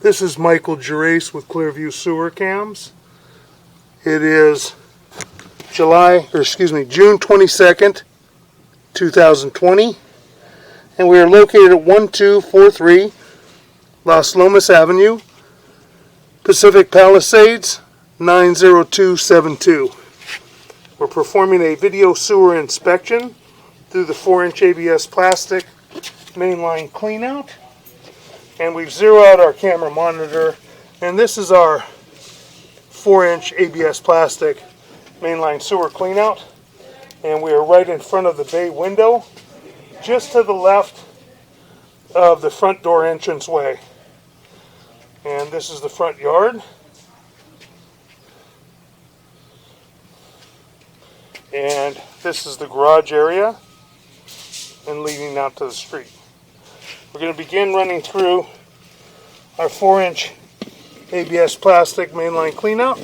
This is Michael Gerace with Clearview Sewer Cams. It is June 22nd, 2020, and we are located at 1243 Las Lomas Avenue, Pacific Palisades, 90272. We're performing a video sewer inspection through the 4-inch ABS plastic mainline cleanout. And we've zeroed out our camera monitor, and this is our 4-inch ABS plastic mainline sewer cleanout. And we are right in front of the bay window, just to the left of the front door entranceway. And this is the front yard. And this is the garage area and leading out to the street. We're going to begin running through our 4-inch ABS plastic mainline cleanout.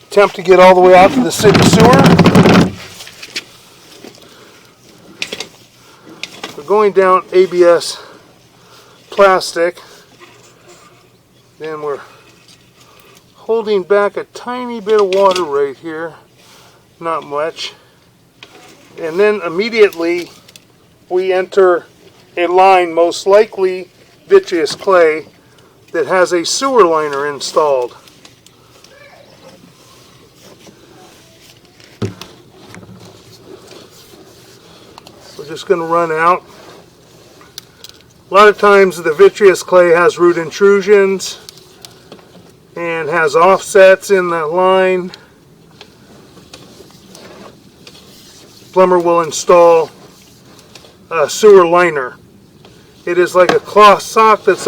Attempt to get all the way out to the city sewer. We're going down ABS plastic. Then we're holding back a tiny bit of water right here. Not much. And then immediately we enter a line, most likely vitreous clay, that has a sewer liner installed. We're just going to run out. A lot of times the vitreous clay has root intrusions and has offsets in the line. Plumber will install a sewer liner. It is like a cloth sock that's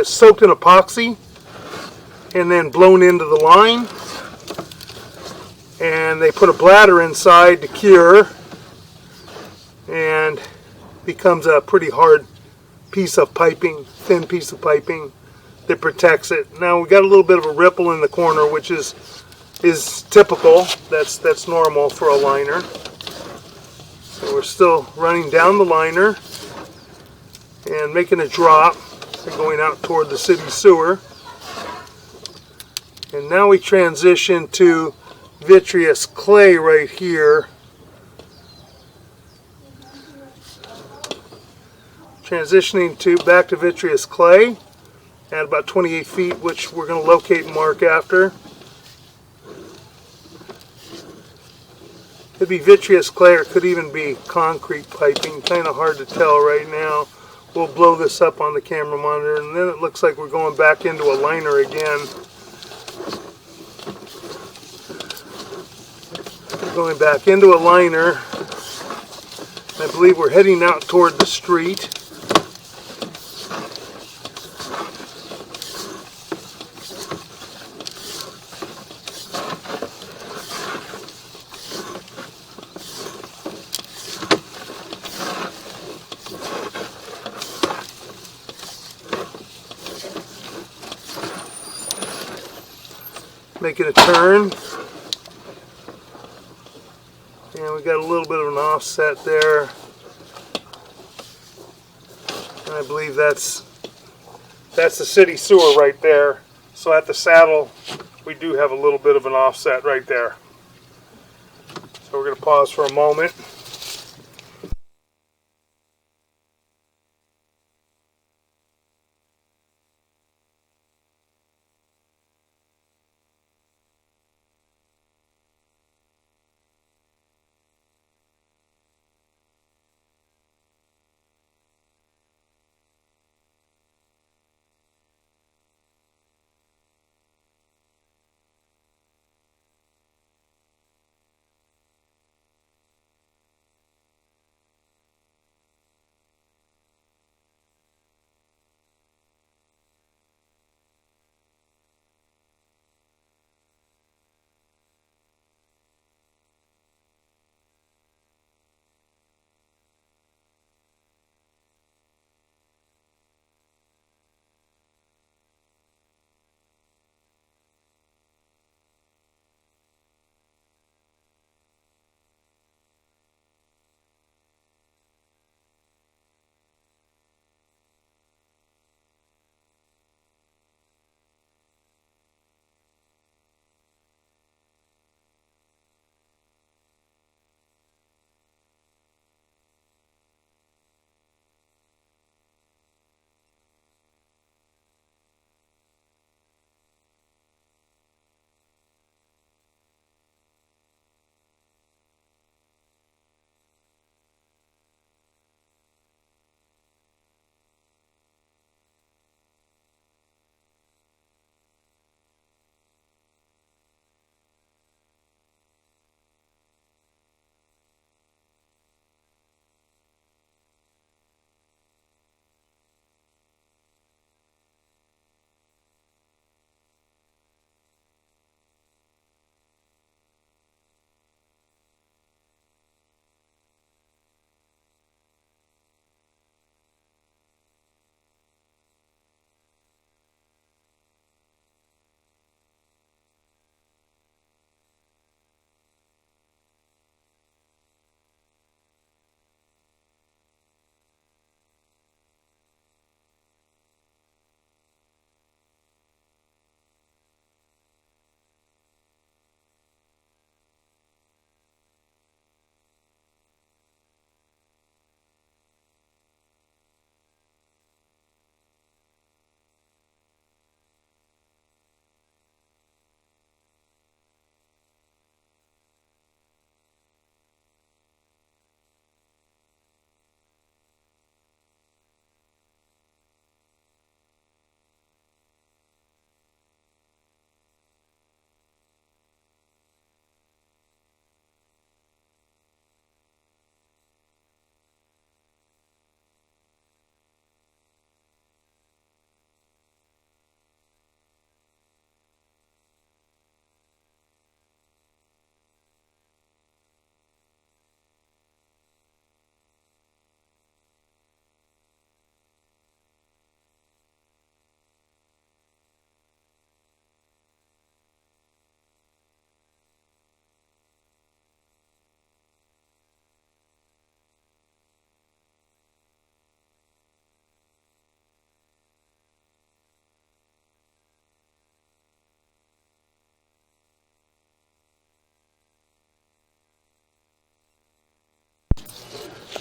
soaked in epoxy and then blown into the line, and they put a bladder inside to cure, and becomes a pretty hard piece of piping, thin piece of piping that protects it. Now we got a little bit of a ripple in the corner, which is typical. That's normal for a liner. So we're still running down the liner and making a drop and going out toward the city sewer. And now we transition to vitreous clay right here. Transitioning back to vitreous clay at about 28 feet, which we're going to locate and mark after. Could be vitreous clay, or it could even be concrete piping. Kind of hard to tell right now. We'll blow this up on the camera monitor, and then it looks like we're going back into a liner again. Going back into a liner. I believe we're heading out toward the street. Making a turn, and we got a little bit of an offset there, and I believe that's the city sewer right there. So at the saddle we do have a little bit of an offset right there. So we're going to pause for a moment.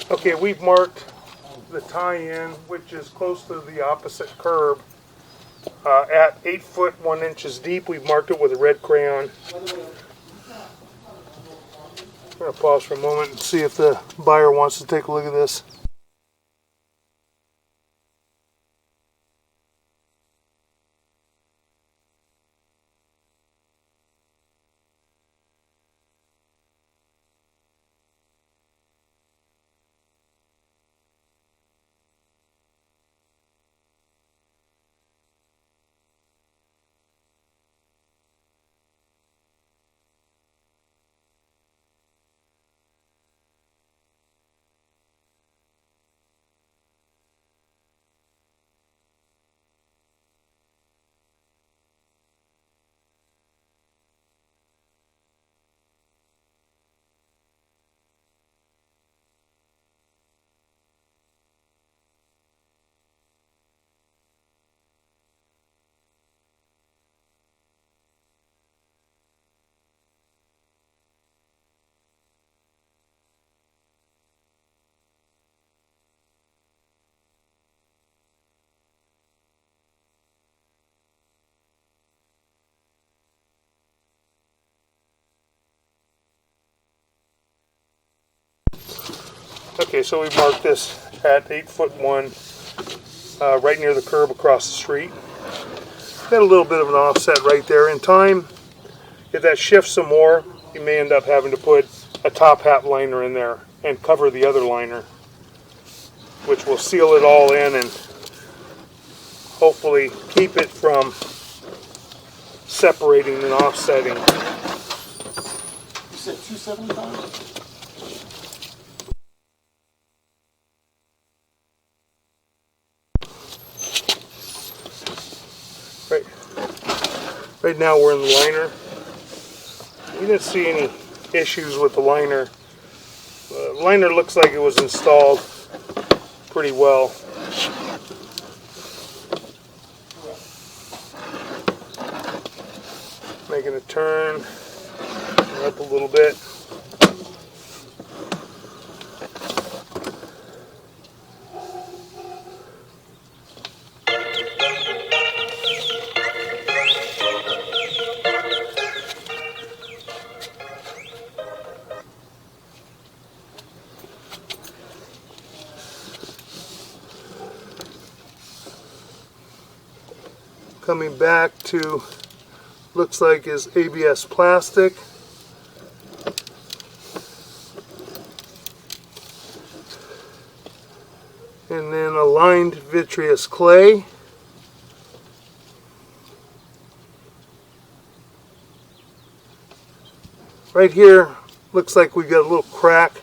Okay, we've marked the tie-in, which is close to the opposite curb, at 8 foot 1 inches deep. We've marked it with a red crayon. I'm going to pause for a moment and see if the buyer wants to take a look at this. Okay, so we marked this at 8 foot 1, right near the curb across the street. Got a little bit of an offset right there. In time, if that shifts some more, you may end up having to put a top hat liner in there and cover the other liner, which will seal it all in and hopefully keep it from separating and offsetting. You said 275? Right now we're in the liner. We didn't see any issues with the liner. The liner looks like it was installed pretty well. Making a turn up a little bit. Coming back to, looks like is ABS plastic. And then a lined vitreous clay. Right here, looks like we got a little crack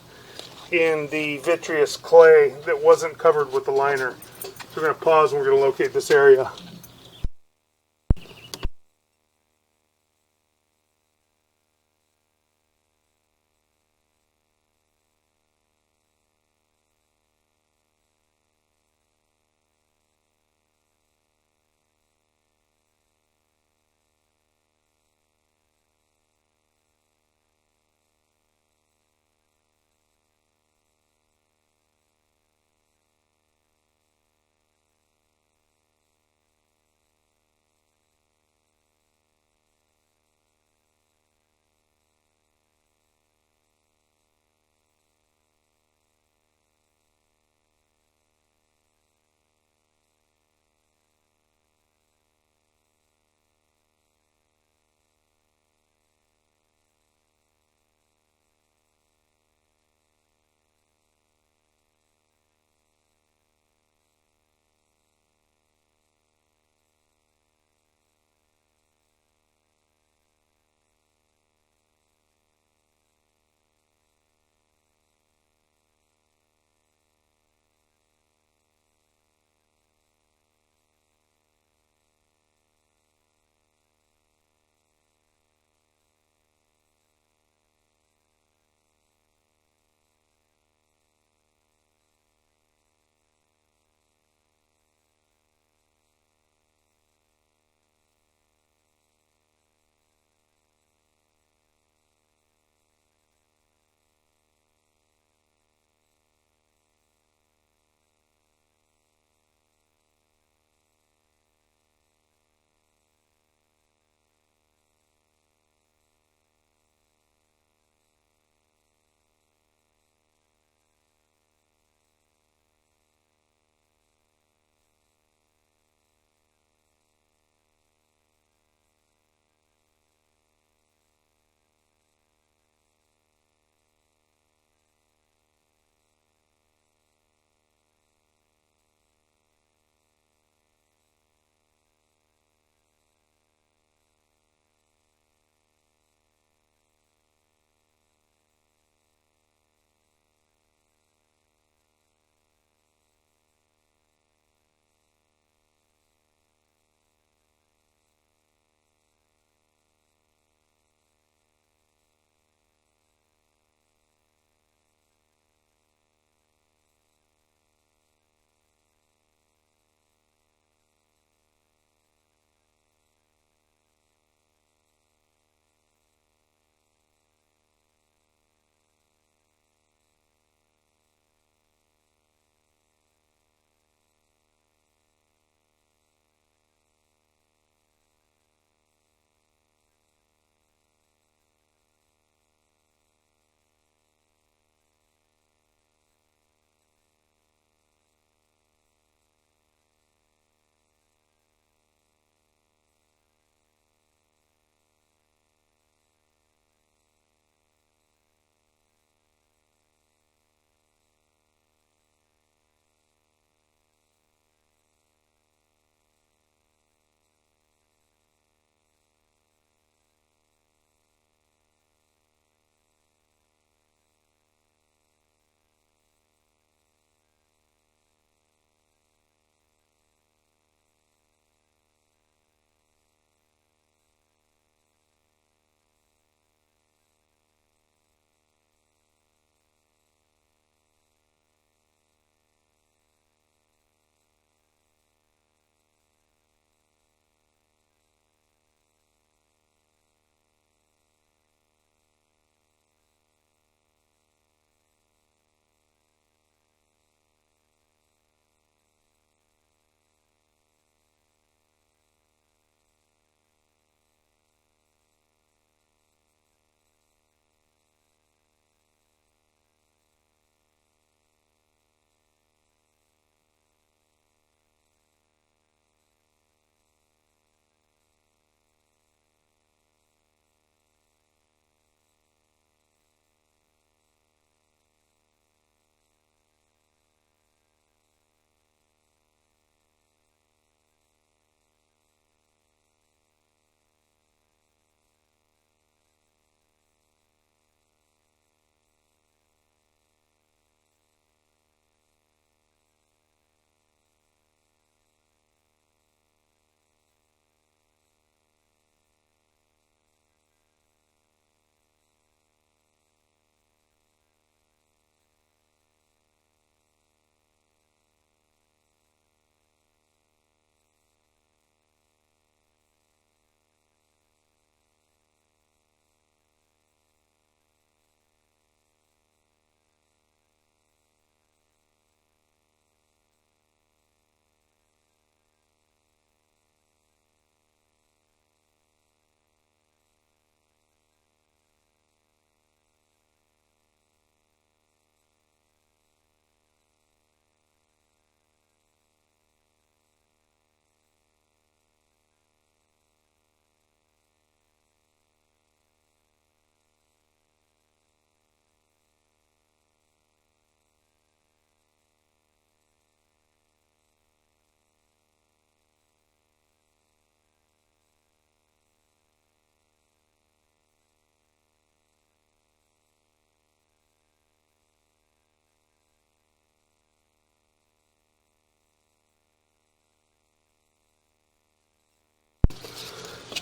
in the vitreous clay that wasn't covered with the liner. So we're going to pause and we're going to locate this area.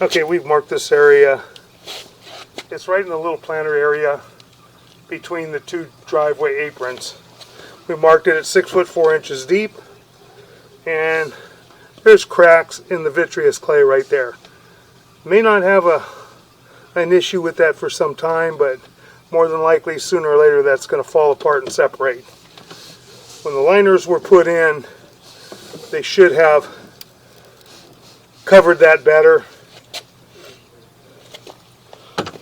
Okay, we've marked this area. It's right in the little planter area between the two driveway aprons. We marked it at 6 foot 4 inches deep, and there's cracks in the vitreous clay right there. May not have an issue with that for some time, but more than likely sooner or later that's going to fall apart and separate. When the liners were put in, they should have covered that better,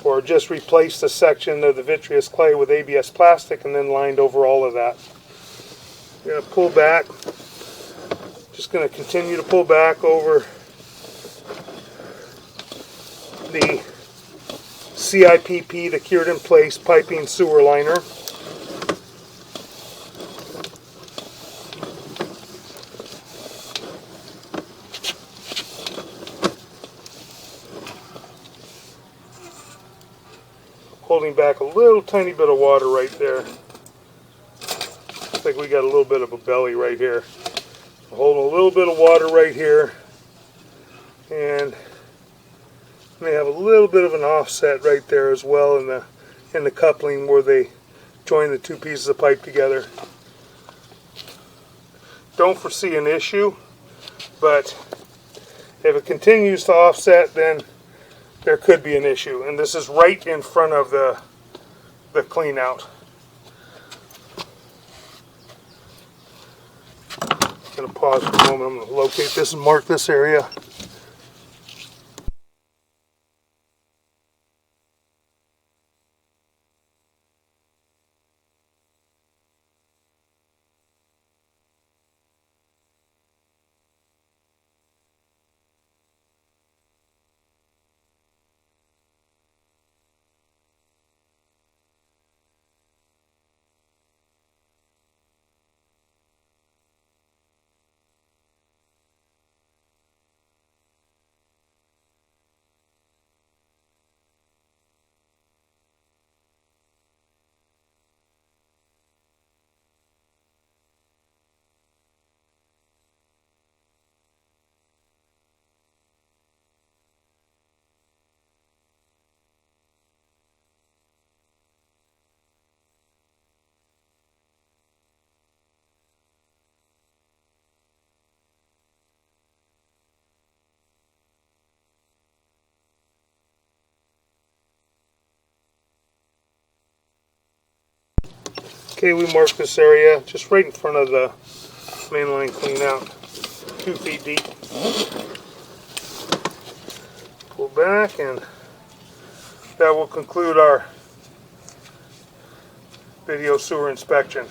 or just replaced a section of the vitreous clay with ABS plastic and then lined over all of that. I'm going to pull back. Just going to continue to pull back over the CIPP, the cured in place piping sewer liner. Holding back a little tiny bit of water right there. Looks like we got a little bit of a belly right here. Holding a little bit of water right here, and may have a little bit of an offset right there as well in the coupling where they join the two pieces of pipe together. Don't foresee an issue, but if it continues to offset, then there could be an issue. And this is right in front of the clean out. I'm going to pause for a moment. I'm going to locate this and mark this area. Okay, we marked this area just right in front of the main line clean out, 2 feet deep. Pull back, and that will conclude our video sewer inspection.